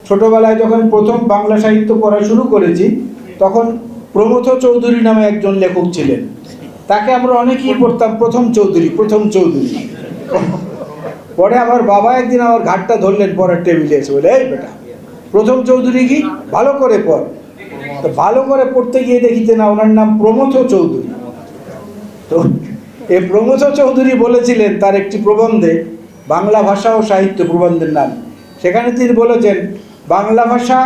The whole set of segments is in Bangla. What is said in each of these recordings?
ছোটবেলায় যখন প্রথম বাংলা সাহিত্য পড়া শুরু করেছি তখন প্রমথ চৌধুরী নামে একজন লেখক ছিলেন, তাকে আমরা অনেকেই পড়তাম প্রথম চৌধুরী। পরে আমার বাবা একদিন আমার ঘাটটা ধরলেন পড়ার টেবিলে এসে, বলে এই বেটা প্রথম চৌধুরী কি, ভালো করে পড়। তো ভালো করে পড়তে গিয়ে দেখিতে না ওনার নাম প্রমথ চৌধুরী। তো এই প্রমথ চৌধুরী বলেছিলেন তার একটি প্রবন্ধে, বাংলা ভাষা ও সাহিত্য প্রবন্ধের নাম, সেখানে তিনি বলেছেন বাংলা ভাষা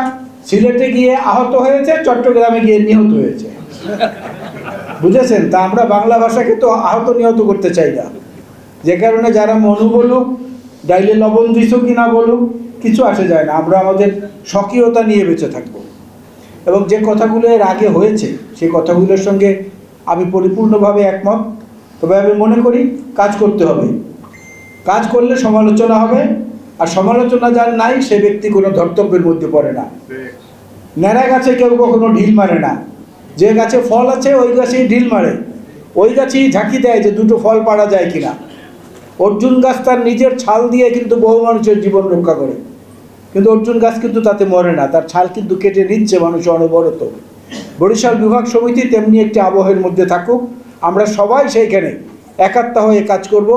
সিলেটে গিয়ে আহত হয়েছে, চট্টগ্রামে গিয়ে নিহত হয়েছে। বুঝেছেন? তা আমরা বাংলা ভাষাকে তো আহত নিহত করতে চাই না, যে কারণে যারা মনু বলুক, ডাইলে লবণ দিছ কিনা বলুক, কিছু আসে যায় না, আমরা আমাদের স্বকীয়তা নিয়ে বেঁচে থাকবো। এবং যে কথাগুলো এর আগে হয়েছে সেই কথাগুলোর সঙ্গে আমি পরিপূর্ণভাবে একমত। তবে আমি মনে করি কাজ করতে হবে, কাজ করলে সমালোচনা হবে, আর সমালোচনা যার নাই সে ব্যক্তি কোনো ধর্তব্যের মধ্যে পড়ে না। ন্যাড়া গাছে কেউ কখনো ঢিল মারে না, যে গাছে ফল আছে ওই গাছেই ঢিল মারে, ওই গাছেই ঝাঁকি দেয় যে দুটো ফল পাড়া যায় কিনা। অর্জুন গাছ তার নিজের ছাল দিয়ে কিন্তু বহু মানুষের জীবন রক্ষা করে, কিন্তু অর্জুন গাছ কিন্তু তাতে মরে না, তার ছাল কিন্তু কেটে নিচ্ছে মানুষ অনবরত। বরিশাল বিভাগ সমিতি তেমনি একটি আবহের মধ্যে থাকুক, আমরা সবাই সেইখানে একাত্ম হয়ে কাজ করব।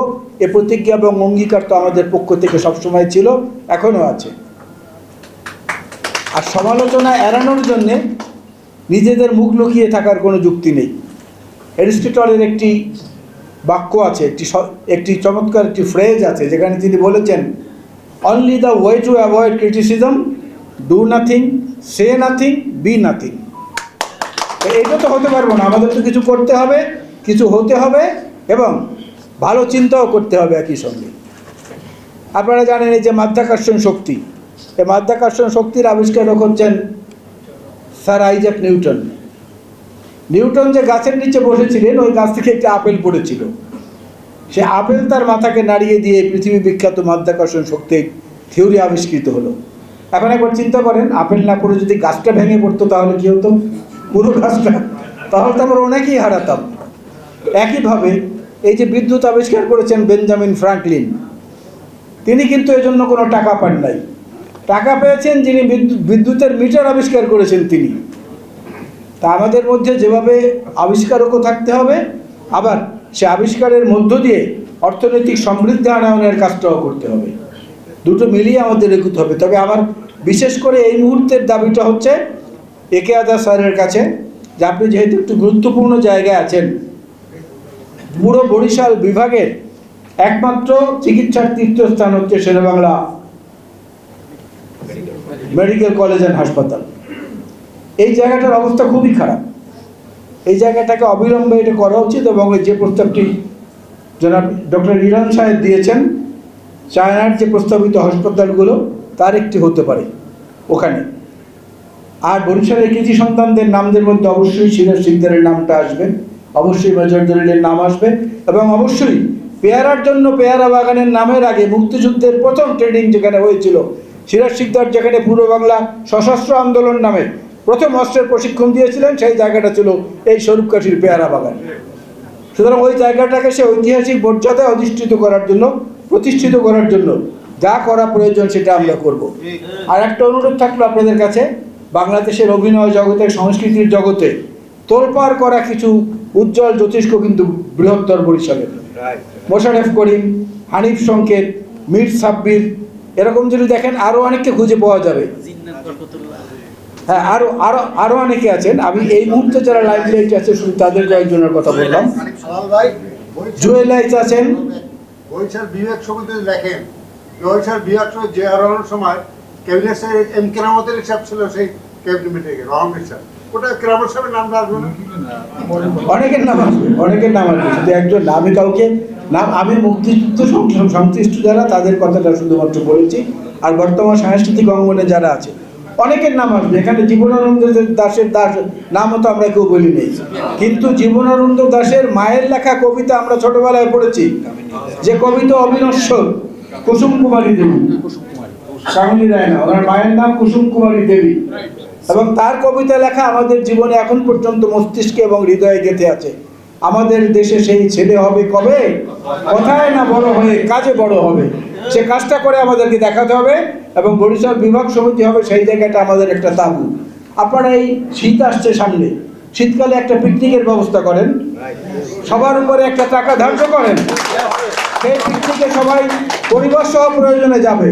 এ প্রতিজ্ঞা এবং অঙ্গীকার তো আমাদের পক্ষ থেকে সবসময় ছিল, এখনও আছে। আর সমালোচনা এড়ানোর জন্যে নিজেদের মুখ লুকিয়ে থাকার কোনো যুক্তি নেই। অ্যারিস্টটলের একটি বাক্য আছে, একটি চমৎকার একটি ফ্রেজ আছে, যেখানে তিনি বলেছেন, only the way to avoid criticism, do nothing, say nothing, B nothing. এইটা তো হতে পারবো না, আমাদের তো কিছু করতে হবে, কিছু হতে হবে, এবং ভালো চিন্তাও করতে হবে একই সঙ্গে। আপনারা জানেন এই যে মাধ্যাকর্ষণ শক্তি, এই মাধ্যাকর্ষণ শক্তির আবিষ্কারক হচ্ছেন স্যার আইজ্যাক নিউটন। নিউটন যে গাছের নিচে বসেছিলেন, ওই গাছ থেকে একটি আপেল পড়েছিল, সে আপেল তার মাথাকে নাড়িয়ে দিয়ে পৃথিবী বিখ্যাত মাধ্যাকর্ষণ শক্তি থিওরি আবিষ্কৃত হলো। এখন একবার চিন্তা করেন, আপেল না পড়ে যদি গাছটা ভেঙে পড়তো তাহলে কি হতো? পুরো গাছটা, তাহলে তো আমরা অনেকেই হারাতাম। একইভাবে এই যে বিদ্যুৎ আবিষ্কার করেছেন বেঞ্জামিন ফ্রাঙ্কলিন, তিনি কিন্তু এজন্য কোনো টাকা পান নাই, টাকা পেয়েছেন যিনি বিদ্যুতের মিটার আবিষ্কার করেছেন তিনি। তা আমাদের মধ্যে যেভাবে আবিষ্কারকও থাকতে হবে, আবার সে আবিষ্কারের মধ্য দিয়ে অর্থনৈতিক সমৃদ্ধি আনয়নের কাজটাও করতে হবে, দুটো মিলিয়ে আমাদের এগোতে হবে। তবে আমার বিশেষ করে এই মুহূর্তের দাবিটা হচ্ছে একে আদা স্যারের কাছে, যে আপনি যেহেতু একটু গুরুত্বপূর্ণ জায়গায় আছেন, পুরো বরিশাল বিভাগের একমাত্র চিকিৎসার তীর্থস্থান হচ্ছে শেরেবাংলা মেডিকেল কলেজ অ্যান্ড হাসপাতাল। এই জায়গাটার অবস্থা খুবই খারাপ, এই জায়গাটাকে অবিলম্বে এটা করা উচিত। এবং যে প্রস্তাবটি জনাব ডক্টর ইরান সাহেব দিয়েছেন, চায়নার যে প্রস্তাবিত হাসপাতালগুলো তার একটি হতে পারে ওখানে। আর বরিশালের কৃতি সন্তানদের নামদের মধ্যে অবশ্যই সিরাজ শিকদারের নামটা আসবে, অবশ্যই মেজর জলিলের নাম আসবে, এবং অবশ্যই পেয়ারার জন্য পেয়ারা বাগানের নামের আগে মুক্তিযুদ্ধের প্রথম ট্রেনিং যেখানে হয়েছিল, সিরাজ শিকদার যেখানে পূর্ব বাংলা সশস্ত্র আন্দোলন নামে প্রথম অস্ত্রের প্রশিক্ষণ দিয়েছিলেন, সেই জায়গাটা ছিল এই স্বরূপকাঠির পেয়ারা বাগান। সুতরাং ওই জায়গাটাকে সে ঐতিহাসিক মর্যাদায় প্রতিষ্ঠিত করার জন্য যা করা প্রয়োজন সেটা আমরা করব। আর একটা অনুরোধ থাকলো আপনাদের কাছে, বাংলাদেশের অভিনয় জগতে, সংস্কৃতির জগতে তোলপাড় করা কিছু উজ্জ্বল জ্যোতিষ্ক কিন্তু বৃহত্তর বরিশালের, মোশাররফ করিম, হানিফ সংকেত, মীর সাব্বির, এরকম যদি দেখেন আরও অনেককে খুঁজে পাওয়া যাবে। হ্যাঁ, আরো অনেকে আছেন। আমি এই মুহূর্তে যারা লাইমলাইট আছে শুধু তাদের কয়েকজনের কথা বললাম। জুয়েলাইট আছেন, বরিশাল বিভাগ সমিতি লেখেন, বরিশাল বিভাগ সমিতি যে আরোহণের সময় ক্যাবিনেট এম কেরামতের হিসাব ছিল, সেই ক্যাবিনেটে রহমান সাহেব, ওটা কেরামত সাহেবের নাম আসবে না? অনেকের নাম আসবে, শুধু একজন না। আমি কাউকে নাম, আমি মুক্তিযুদ্ধ সংশ্লিষ্ট যারা তাদের কথাটা শুধুমাত্র বলেছি। আর বর্তমান সাংস্কৃতিক অঙ্গনে যারা আছে অনেকের নাম আসবে। এখানে জীবনানন্দ দাশের নামও তো আমরা কেউ বলি নেই, কিন্তু জীবনানন্দ দাশের মায়ের লেখা কবিতা আমরা ছোটবেলায় পড়েছি, যে কবিতা অবিনশ্বর, কুসুম কুমারী দেবী, কামিনী রায় না, ওনার মায়ের নাম কুসুম কুমারী দেবী, এবং তার কবিতা লেখা আমাদের জীবনে এখন পর্যন্ত মস্তিষ্কে এবং হৃদয়ে গেঁথে আছে। আমাদের দেশে সেই ছেলে হবে কবে, কথায় না বড় হয়ে কাজে বড় হবে। সে কাজটা করে আমাদেরকে দেখাতে হবে, এবং বরিশাল বিভাগ সমিতি হবে সেই জায়গাটা আমাদের একটা তাবু। আপনারা এই শীত আসছে সামনে, শীতকালে একটা পিকনিকের ব্যবস্থা করেন, সবার উপরে একটা টাকা ধার্য করেন, সেই পিকনিকে সবাই পরিবার সহ প্রয়োজনে যাবে।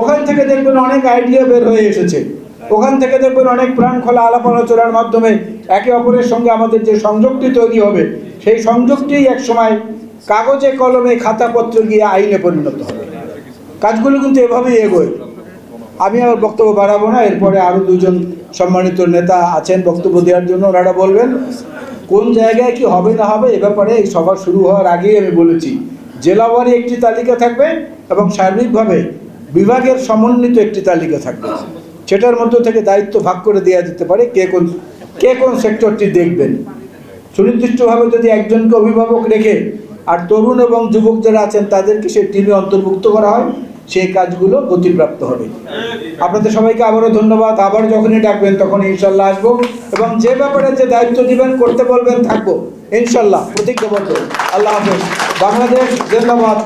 ওখান থেকে দেখবেন অনেক আইডিয়া বের হয়ে এসেছে, ওখান থেকে দেখবেন অনেক প্রাণ খোলা আলাপ আলোচনার মাধ্যমে একে অপরের সঙ্গে আমাদের যে সংযোগটি তৈরি হবে, সেই সংযোগটি এক সময় কাগজে কলমে খাতাপত্র গিয়ে আইনে পরিণত হবে। কাজগুলো কিন্তু এভাবেই এগোয়। আমি আর বক্তব্য বাড়াবো না, এরপরে আরও দুজন সম্মানিত নেতা আছেন বক্তব্য দেওয়ার জন্য, ওনারা বলবেন কোন জায়গায় কি হবে না হবে। এ ব্যাপারে এই সভা শুরু হওয়ার আগেই আমি বলেছি, জেলাওয়ারি একটি তালিকা থাকবে এবং সার্বিকভাবে বিভাগের সমন্বিত একটি তালিকা থাকবে। সেটার মধ্য থেকে দায়িত্ব ভাগ করে দেওয়া যেতে পারে, কে কোন সেক্টরটি দেখবেন। সুনির্দিষ্টভাবে যদি একজনকে অভিভাবক রেখে আর তরুণ এবং যুবক যারা আছেন তাদেরকে সেই টিমে অন্তর্ভুক্ত করা হয়, সেই কাজগুলো গতিপ্রাপ্ত হবে। আপনাদের সবাইকে আবারও ধন্যবাদ। আবার যখনই ডাকবেন তখন ইনশাল্লাহ আসবো, এবং যে ব্যাপারে যে দায়িত্ব দিবেন করতে বলবেন থাকবো ইনশাল্লাহ, প্রতিজ্ঞাবদ্ধ। আল্লাহ হাফেজ। বাংলাদেশ জিন্দাবাদ।